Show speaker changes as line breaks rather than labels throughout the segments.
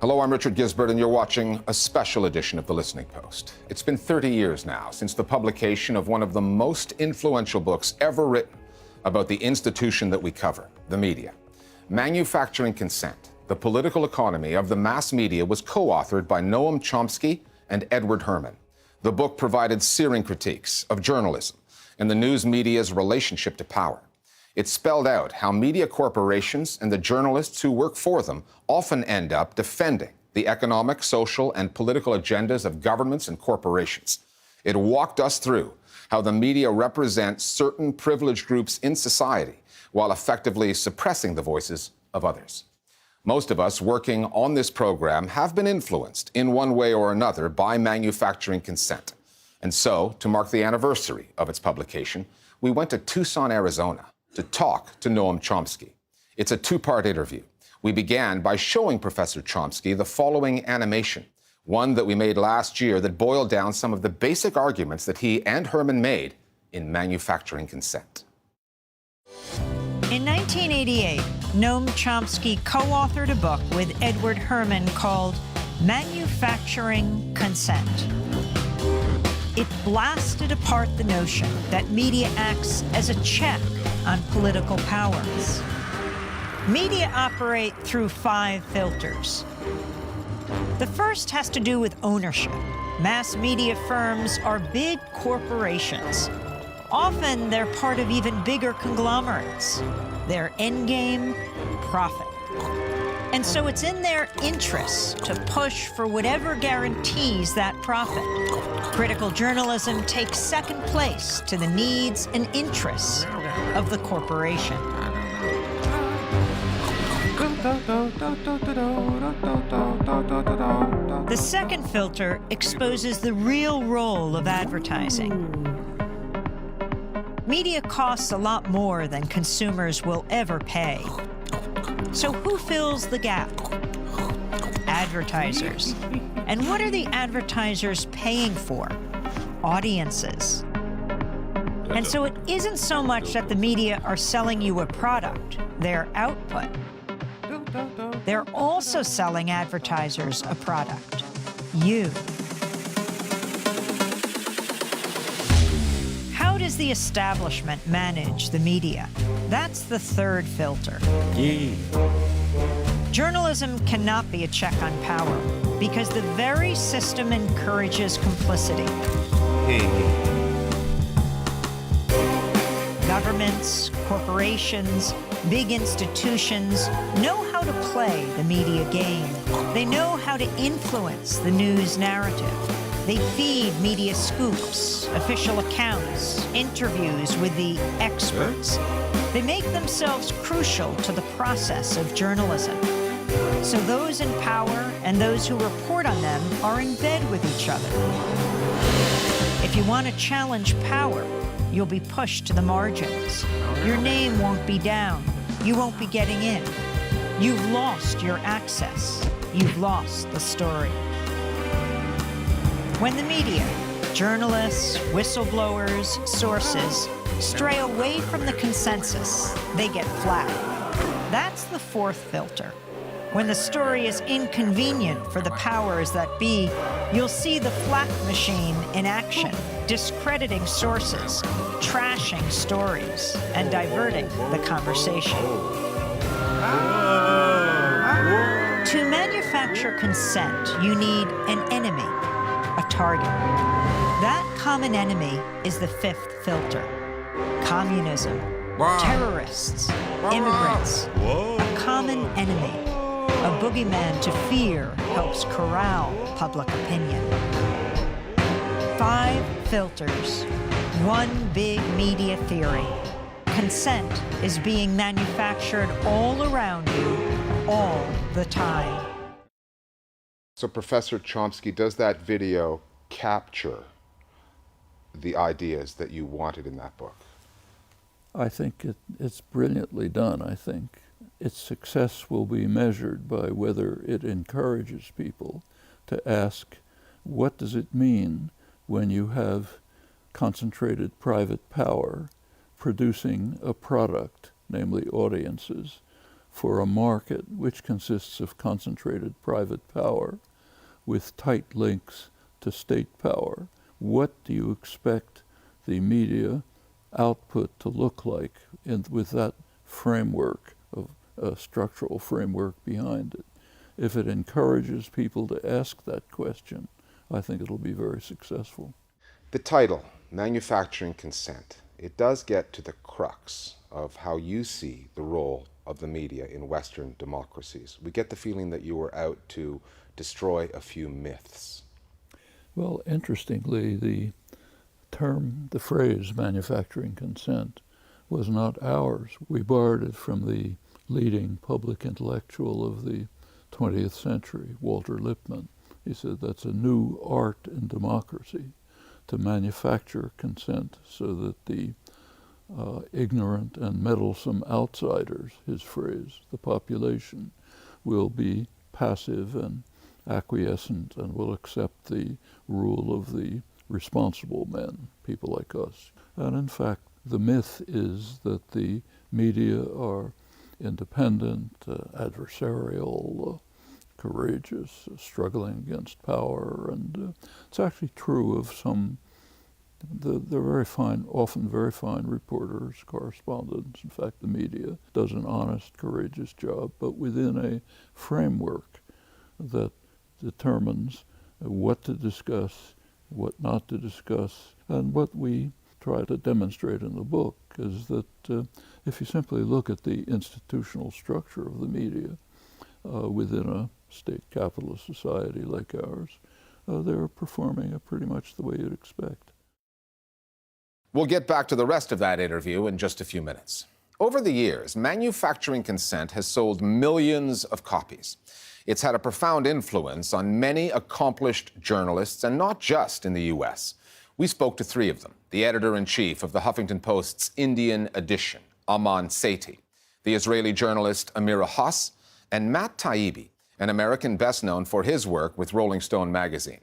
Hello, I'm Richard Gisbert, and you're watching a special edition of The Listening Post. It's been 30 years now since the publication of one of the most influential books ever written about the institution that we cover, the media. Manufacturing Consent, The Political Economy of the Mass Media was co-authored by Noam Chomsky and Edward Herman. The book provided searing critiques of journalism and the news media's relationship to power. It spelled out how media corporations and the journalists who work for them often end up defending the economic, social, and political agendas of governments and corporations. It walked us through how the media represents certain privileged groups in society while effectively suppressing the voices of others. Most of us working on this program have been influenced in one way or another by Manufacturing Consent. And so, to mark the anniversary of its publication, we went to Tucson, Arizona, to talk to Noam Chomsky. It's a two-part interview. We began by showing Professor Chomsky the following animation, one that we made last year that boiled down some of the basic arguments that he and Herman made in Manufacturing Consent.
In 1988, Noam Chomsky co-authored a book with Edward Herman called Manufacturing Consent. It blasted apart the notion that media acts as a check on political powers. Media operate through 5 filters. The first has to do with ownership. Mass media firms are big corporations. Often they're part of even bigger conglomerates. Their end game, profit. And so it's in their interests to push for whatever guarantees that profit. Critical journalism takes second place to the needs and interests of the corporation. The second filter exposes the real role of advertising. Media costs a lot more than consumers will ever pay. So who fills the gap? Advertisers. And what are the advertisers paying for? Audiences. And so it isn't so much that the media are selling you a product, their output. They're also selling advertisers a product, you. How does the establishment manage the media? That's the third filter. Journalism cannot be a check on power because the very system encourages complicity. Governments, corporations, big institutions know how to play the media game. They know how to influence the news narrative. They feed media scoops, official accounts, interviews with the experts. They make themselves crucial to the process of journalism. So those in power and those who report on them are in bed with each other. If you want to challenge power, you'll be pushed to the margins. Your name won't be down. You won't be getting in. You've lost your access. You've lost the story. When the media, journalists, whistleblowers, sources, stray away from the consensus, they get flat. That's the fourth filter. When the story is inconvenient for the powers that be, you'll see the flak machine in action, discrediting sources, trashing stories, and diverting the conversation. To manufacture consent, you need an enemy, a target. That common enemy is the fifth filter. Communism, terrorists, immigrants, a common enemy. A boogeyman to fear helps corral public opinion. 5 filters, one big media theory. Consent is being manufactured all around you, all the time.
So, Professor Chomsky, does that video capture the ideas that you wanted in that book?
I think it's brilliantly done, I think. Its success will be measured by whether it encourages people to ask, what does it mean when you have concentrated private power producing a product, namely audiences, for a market which consists of concentrated private power with tight links to state power. What do you expect the media output to look like with that framework, of a structural framework behind it? If it encourages people to ask that question, I think it'll be very successful.
The title, Manufacturing Consent, it does get to the crux of how you see the role of the media in Western democracies. We get the feeling that you were out to destroy a few myths.
Well, interestingly, the phrase manufacturing consent was not ours. We borrowed it from the leading public intellectual of the 20th century, Walter Lippmann. He said that's a new art in democracy, to manufacture consent so that the ignorant and meddlesome outsiders, his phrase, the population, will be passive and acquiescent and will accept the rule of the responsible men, people like us. And in fact, the myth is that the media are independent, adversarial, courageous, struggling against power, and it's actually true of some. They're very fine, often very fine reporters, correspondents. In fact, the media does an honest, courageous job, but within a framework that determines what to discuss, what not to discuss. And what we try to demonstrate in the book is that if you simply look at the institutional structure of the media within a state capitalist society like ours, they're performing pretty much the way you'd expect.
We'll get back to the rest of that interview in just a few minutes. Over the years, Manufacturing Consent has sold millions of copies. It's had a profound influence on many accomplished journalists, and not just in the U.S. We spoke to three of them: the editor-in-chief of the Huffington Post's Indian edition, Aman Sethi, the Israeli journalist Amira Haas, and Matt Taibbi, an American best known for his work with Rolling Stone magazine.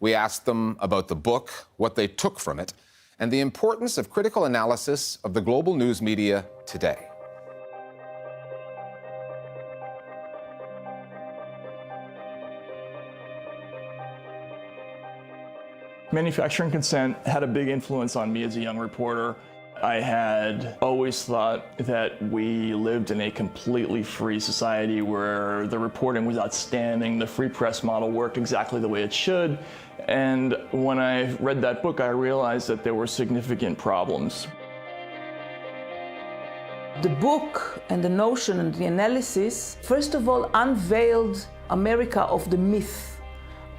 We asked them about the book, what they took from it, and the importance of critical analysis of the global news media today.
Manufacturing Consent had a big influence on me as a young reporter. I had always thought that we lived in a completely free society where the reporting was outstanding, the free press model worked exactly the way it should. And when I read that book, I realized that there were significant problems.
The book and the notion and the analysis, first of all, unveiled America of the myth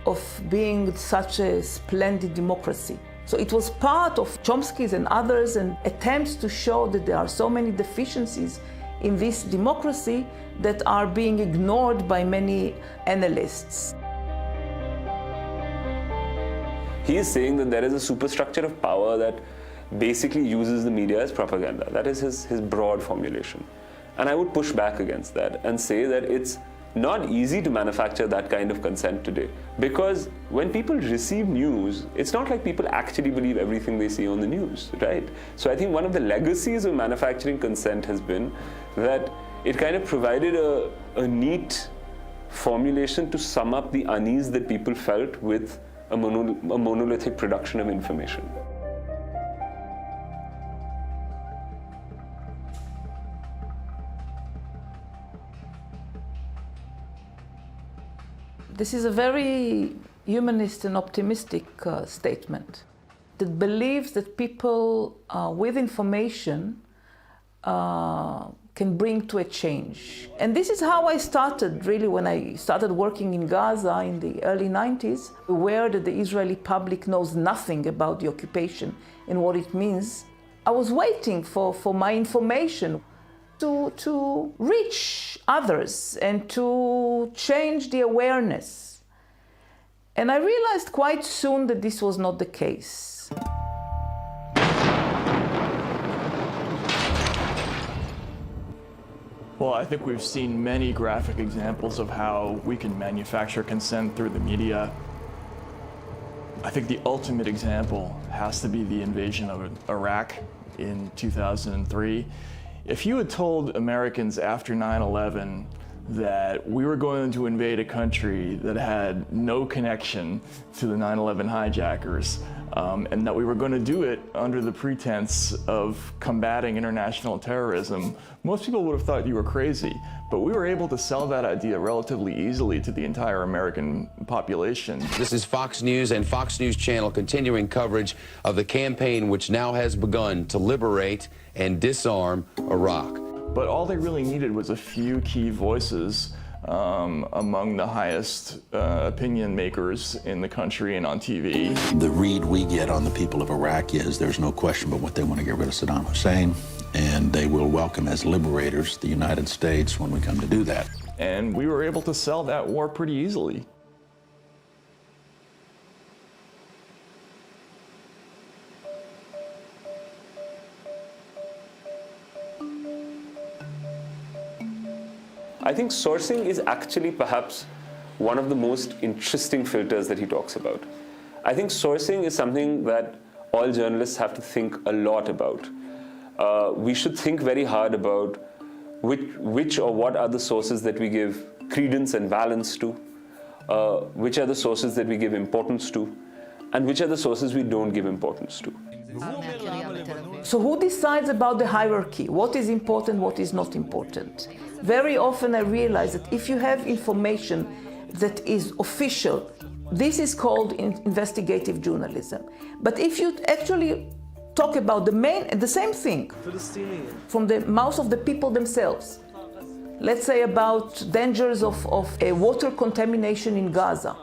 of being such a splendid democracy. So it was part of Chomskys and others and attempts to show that there are so many deficiencies in this democracy that are being ignored by many analysts.
He is saying that there is a superstructure of power that basically uses the media as propaganda. That is his broad formulation. And I would push back against that and say that it's not easy to manufacture that kind of consent today. Because when people receive news, it's not like people actually believe everything they see on the news, right? So I think one of the legacies of manufacturing consent has been that it kind of provided a neat formulation to sum up the unease that people felt with a monolithic production of information.
This is a very humanist and optimistic statement that believes that people with information can bring to a change. And this is how I started, really, when I started working in Gaza in the early 90s, aware that the Israeli public knows nothing about the occupation and what it means. I was waiting for my information to reach others and to change the awareness. And I realized quite soon that this was not the case.
Well, I think we've seen many graphic examples of how we can manufacture consent through the media. I think the ultimate example has to be the invasion of Iraq in 2003. If you had told Americans after 9/11 that we were going to invade a country that had no connection to the 9/11 hijackers, and that we were going to do it under the pretense of combating international terrorism, most people would have thought you were crazy. But we were able to sell that idea relatively easily to the entire American population.
This is Fox News and Fox News Channel continuing coverage of the campaign which now has begun to liberate and disarm Iraq.
But all they really needed was a few key voices among the highest opinion makers in the country and on TV.
The read we get on the people of Iraq is there's no question but what they want to get rid of Saddam Hussein, and they will welcome as liberators the United States when we come to do that.
And we were able to sell that war pretty easily.
I think sourcing is actually perhaps one of the most interesting filters that he talks about. I think sourcing is something that all journalists have to think a lot about. We should think very hard about which or what are the sources that we give credence and balance to, which are the sources that we give importance to, and which are the sources we don't give importance to.
So who decides about the hierarchy? What is important, what is not important? Very often I realize that if you have information that is official, this is called investigative journalism. But if you actually talk about the same thing from the mouth of the people themselves, let's say about dangers of water contamination in Gaza,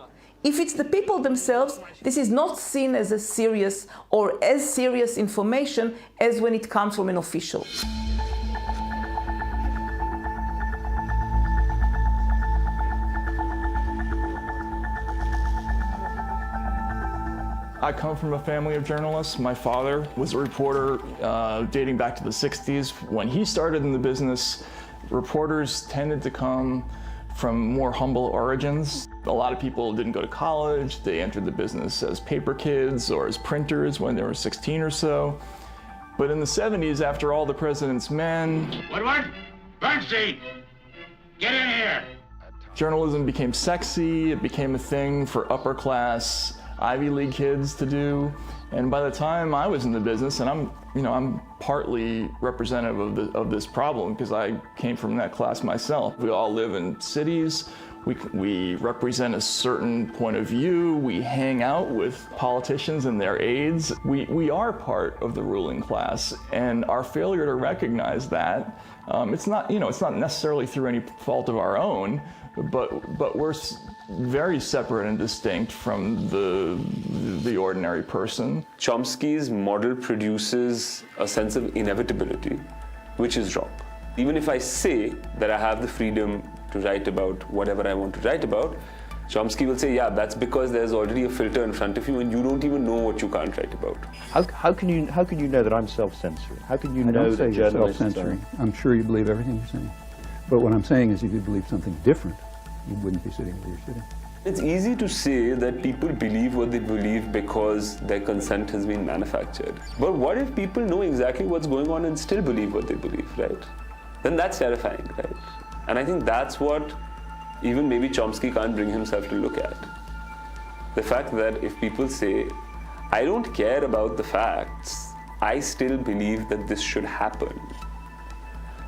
if it's the people themselves, this is not seen as a serious or as serious information as when it comes from an official.
I come from a family of journalists. My father was a reporter dating back to the 60s. When he started in the business, reporters tended to come from more humble origins. A lot of people didn't go to college. They entered the business as paper kids or as printers when they were 16 or so. But in the 70s, after All the President's Men,
Woodward, Bernstein, get in here.
Journalism became sexy. It became a thing for upper class Ivy League kids to do. And by the time I was in the business, and I'm partly representative of this problem because I came from that class myself. We all live in cities. We represent a certain point of view. We hang out with politicians and their aides. We are part of the ruling class, and our failure to recognize that, it's not necessarily through any fault of our own, but we're very separate and distinct from the ordinary person.
Chomsky's model produces a sense of inevitability, which is wrong. Even if I say that I have the freedom to write about whatever I want to write about, Chomsky will say, yeah, that's because there's already a filter in front of you and you don't even know what you can't write about.
How can you know that I'm self-censoring? How can you know that
you're
journalists
self-censoring. I'm sure you believe everything you're saying. But what I'm saying is if you believe something different, you wouldn't be sitting where you're sitting.
It's easy to say that people believe what they believe because their consent has been manufactured. But what if people know exactly what's going on and still believe what they believe, right? Then that's terrifying, right? And I think that's what even maybe Chomsky can't bring himself to look at. The fact that if people say, I don't care about the facts, I still believe that this should happen,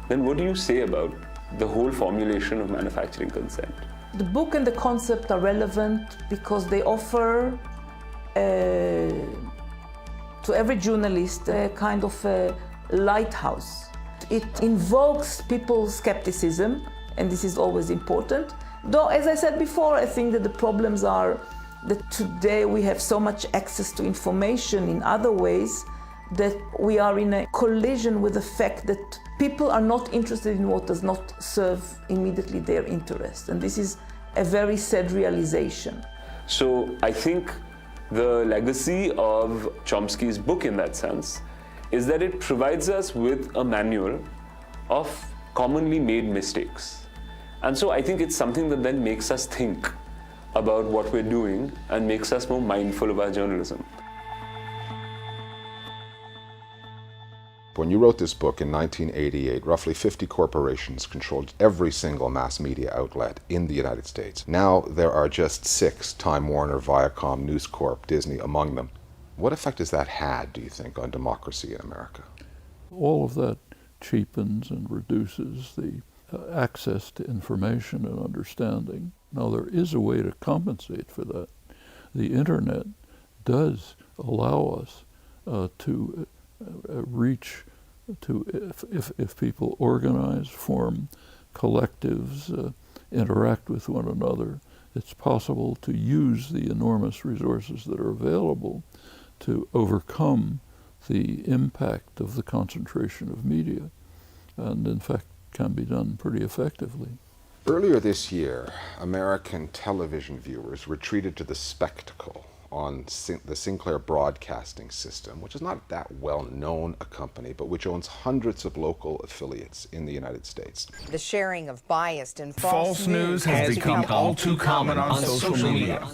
then what do you say about the whole formulation of manufacturing consent?
The book and the concept are relevant because they offer to every journalist a kind of a lighthouse. It invokes people's skepticism, and this is always important. Though, as I said before, I think that the problems are that today we have so much access to information in other ways that we are in a collision with the fact that people are not interested in what does not serve immediately their interest. And this is a very sad realization.
So I think the legacy of Chomsky's book in that sense is that it provides us with a manual of commonly made mistakes. And so I think it's something that then makes us think about what we're doing and makes us more mindful of our journalism.
When you wrote this book in 1988, roughly 50 corporations controlled every single mass media outlet in the United States. Now there are just 6, Time Warner, Viacom, News Corp, Disney among them. What effect has that had, do you think, on democracy in America?
All of that cheapens and reduces the access to information and understanding. Now, there is a way to compensate for that. The internet does allow us to reach to, if people organize, form collectives, interact with one another, it's possible to use the enormous resources that are available to overcome the impact of the concentration of media, and in fact can be done pretty effectively.
Earlier this year, American television viewers were treated to the spectacle on the Sinclair Broadcasting System, which is not that well known a company, but which owns hundreds of local affiliates in the United States.
The sharing of biased and
false news has become all too common on social media.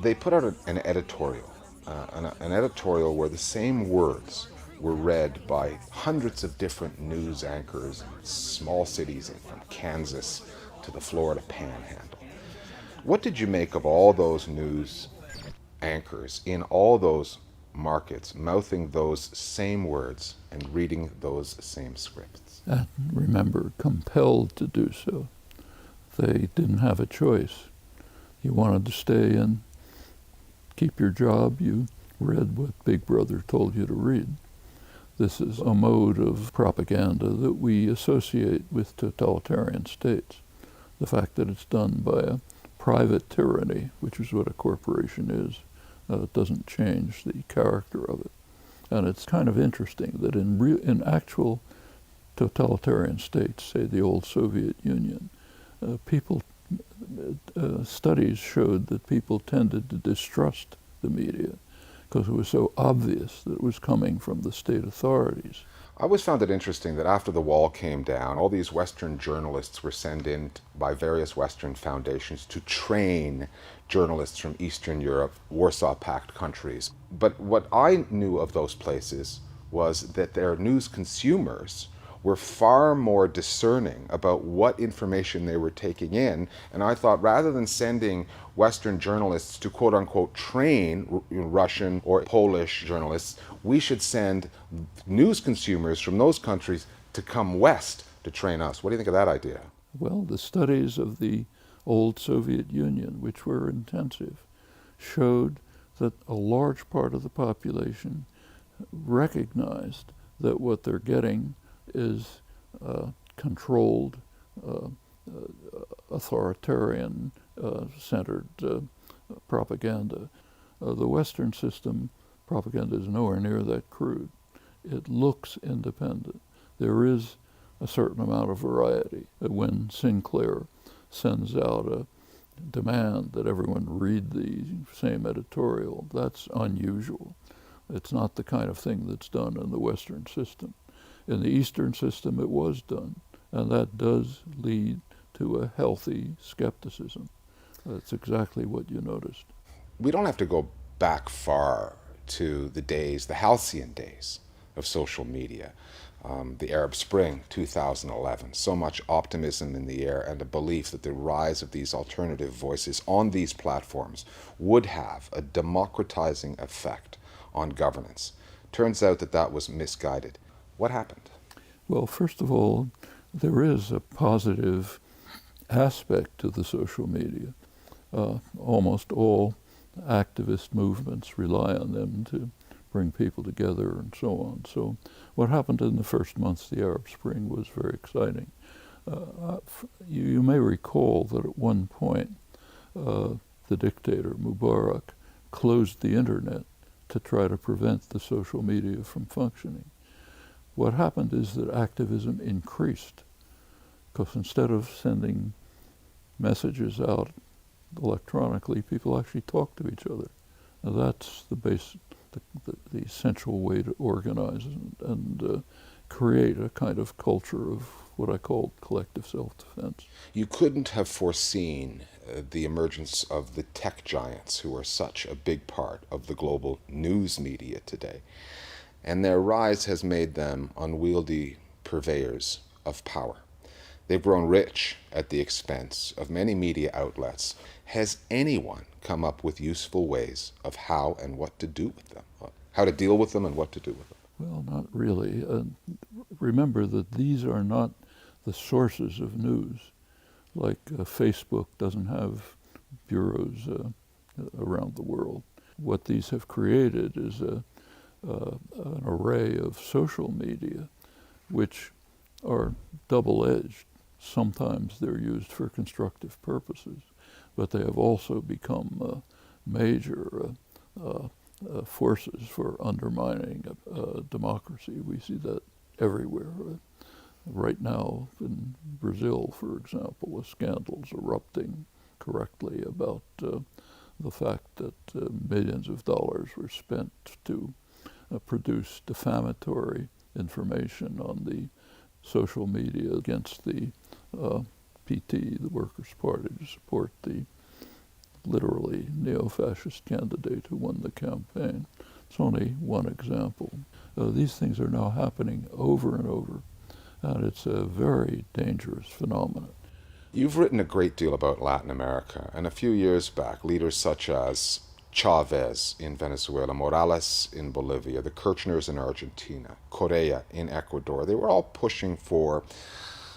They put out an editorial, an editorial where the same words were read by hundreds of different news anchors in small cities from Kansas to the Florida Panhandle. What did you make of all those news anchors in all those markets mouthing those same words and reading those same scripts?
And remember, compelled to do so. They didn't have a choice. You wanted to stay and keep your job, you read what Big Brother told you to read. This is a mode of propaganda that we associate with totalitarian states. The fact that it's done by a private tyranny, which is what a corporation is, doesn't change the character of it. And it's kind of interesting that in actual totalitarian states, say the old Soviet Union, studies showed that people tended to distrust the media because it was so obvious that it was coming from the state authorities.
I always found it interesting that after the wall came down, all these Western journalists were sent in by various Western foundations to train journalists from Eastern Europe, Warsaw Pact countries. But what I knew of those places was that their news consumers were far more discerning about what information they were taking in. And I thought rather than sending Western journalists to quote unquote train Russian or Polish journalists, we should send news consumers from those countries to come west to train us. What do you think of that idea?
Well, the studies of the old Soviet Union, which were intensive, showed that a large part of the population recognized that what they're getting is controlled, authoritarian-centered propaganda. The Western system propaganda is nowhere near that crude. It looks independent. There is a certain amount of variety. When Sinclair sends out a demand that everyone read the same editorial, that's unusual. It's not the kind of thing that's done in the Western system. In the Eastern system, it was done, and that does lead to a healthy skepticism. That's exactly what you noticed.
We don't have to go back far to the halcyon days of social media. The Arab Spring 2011, so much optimism in the air and a belief that the rise of these alternative voices on these platforms would have a democratizing effect on governance. Turns out that was misguided. What happened?
Well, first of all, there is a positive aspect to the social media. Almost all activist movements rely on them to bring people together and so on. So what happened in the first months of the Arab Spring was very exciting. You may recall that at one point the dictator Mubarak closed the internet to try to prevent the social media from functioning. What happened is that activism increased, because instead of sending messages out electronically, people actually talk to each other. Now that's the essential way to organize and create a kind of culture of what I call collective self-defense.
You couldn't have foreseen the emergence of the tech giants who are such a big part of the global news media today. and their rise has made them unwieldy purveyors of power. They've grown rich at the expense of many media outlets. Has anyone come up with useful ways of how and what to do with them? How to deal with them and what to do with them?
Well, not really. Remember that these are not the sources of news. Like Facebook doesn't have bureaus around the world. What these have created is an array of social media, which are double-edged. Sometimes they're used for constructive purposes, but they have also become major forces for undermining democracy. We see that everywhere. Right now in Brazil, for example, a scandal's erupting correctly about the fact that millions of dollars were spent to produce defamatory information on the social media against the PT, the Workers' Party, to support the literally neo-fascist candidate who won the campaign. It's only one example. These things are now happening over and over, and it's a very dangerous phenomenon.
You've written a great deal about Latin America, and a few years back, leaders such as Chavez in Venezuela, Morales in Bolivia, the Kirchners in Argentina, Correa in Ecuador, they were all pushing for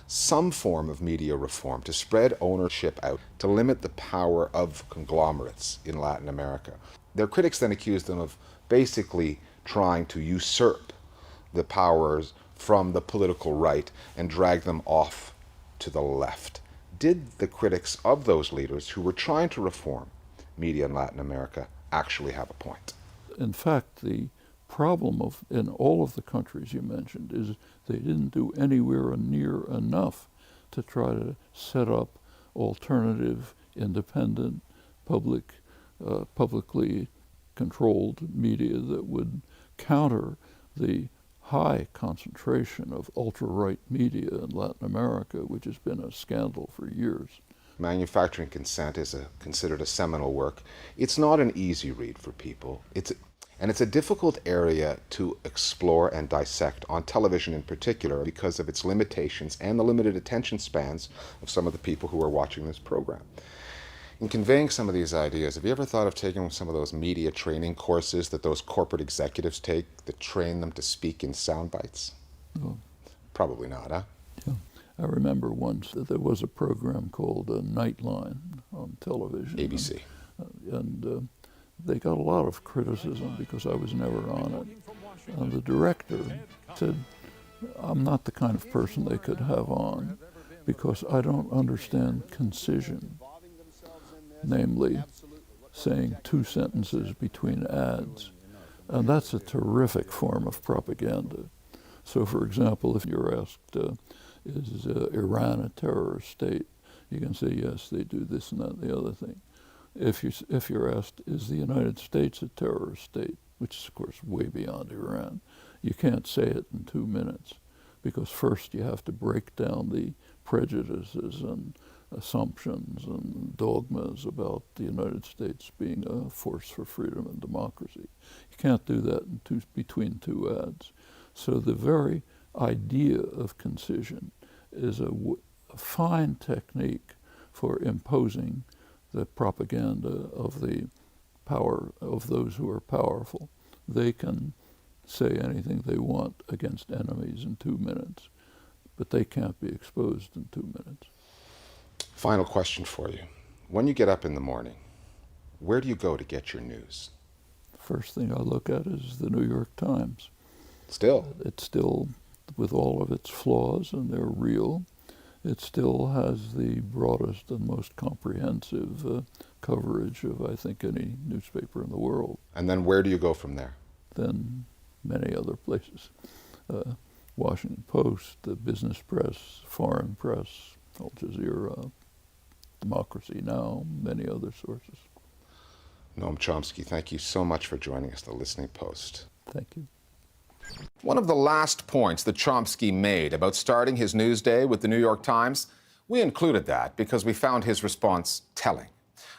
some form of media reform to spread ownership out, to limit the power of conglomerates in Latin America. Their critics then accused them of basically trying to usurp the powers from the political right and drag them off to the left. Did the critics of those leaders who were trying to reform media in Latin America actually have a point?
In fact, the problem in all of the countries you mentioned is they didn't do anywhere near enough to try to set up alternative, independent, publicly controlled media that would counter the high concentration of ultra-right media in Latin America, which has been a scandal for years.
Manufacturing Consent is considered a seminal work. It's not an easy read for people. It's a difficult area to explore and dissect, on television in particular, because of its limitations and the limited attention spans of some of the people who are watching this program. In conveying some of these ideas, have you ever thought of taking some of those media training courses that those corporate executives take that train them to speak in sound bites?
No.
Probably not, huh?
Yeah. I remember once that there was a program called Nightline on television.
ABC.
And they got a lot of criticism because I was never on it. And the director said, I'm not the kind of person they could have on because I don't understand concision. Namely, saying two sentences between ads. And that's a terrific form of propaganda. So, for example, if you're asked, is Iran a terrorist state? You can say, yes, they do this and that and the other thing. If you're asked, is the United States a terrorist state, which is, of course, way beyond Iran, you can't say it in 2 minutes, because first you have to break down the prejudices and assumptions and dogmas about the United States being a force for freedom and democracy. You can't do that between two ads. So the very idea of concision is a fine technique for imposing the propaganda of the power of those who are powerful. They can say anything they want against enemies in 2 minutes, but they can't be exposed in 2 minutes.
Final question for you. When you get up in the morning, where do you go to get your news?
First thing I look at is the New York Times.
Still?
It's still, with all of its flaws, and they're real, it still has the broadest and most comprehensive coverage of, I think, any newspaper in the world.
And then where do you go from there?
Then many other places. Washington Post, the business press, foreign press, Al Jazeera, Democracy Now!, many other sources.
Noam Chomsky, thank you so much for joining us, The Listening Post.
Thank you.
One of the last points that Chomsky made about starting his news day with the New York Times, we included that because we found his response telling.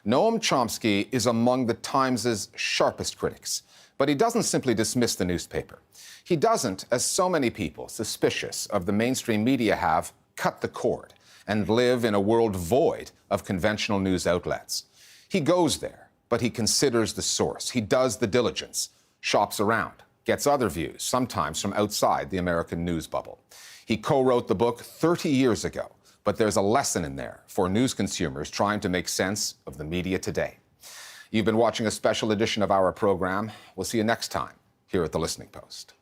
Noam Chomsky is among the Times' sharpest critics, But he doesn't simply dismiss the newspaper. He doesn't, as so many people suspicious of the mainstream media have, cut the cord and live in a world void of conventional news outlets. He goes there, but he considers the source. He does the diligence, shops around, gets other views, sometimes from outside the American news bubble. He co-wrote the book 30 years ago, but there's a lesson in there for news consumers trying to make sense of the media today. You've been watching a special edition of our program. We'll see you next time here at The Listening Post.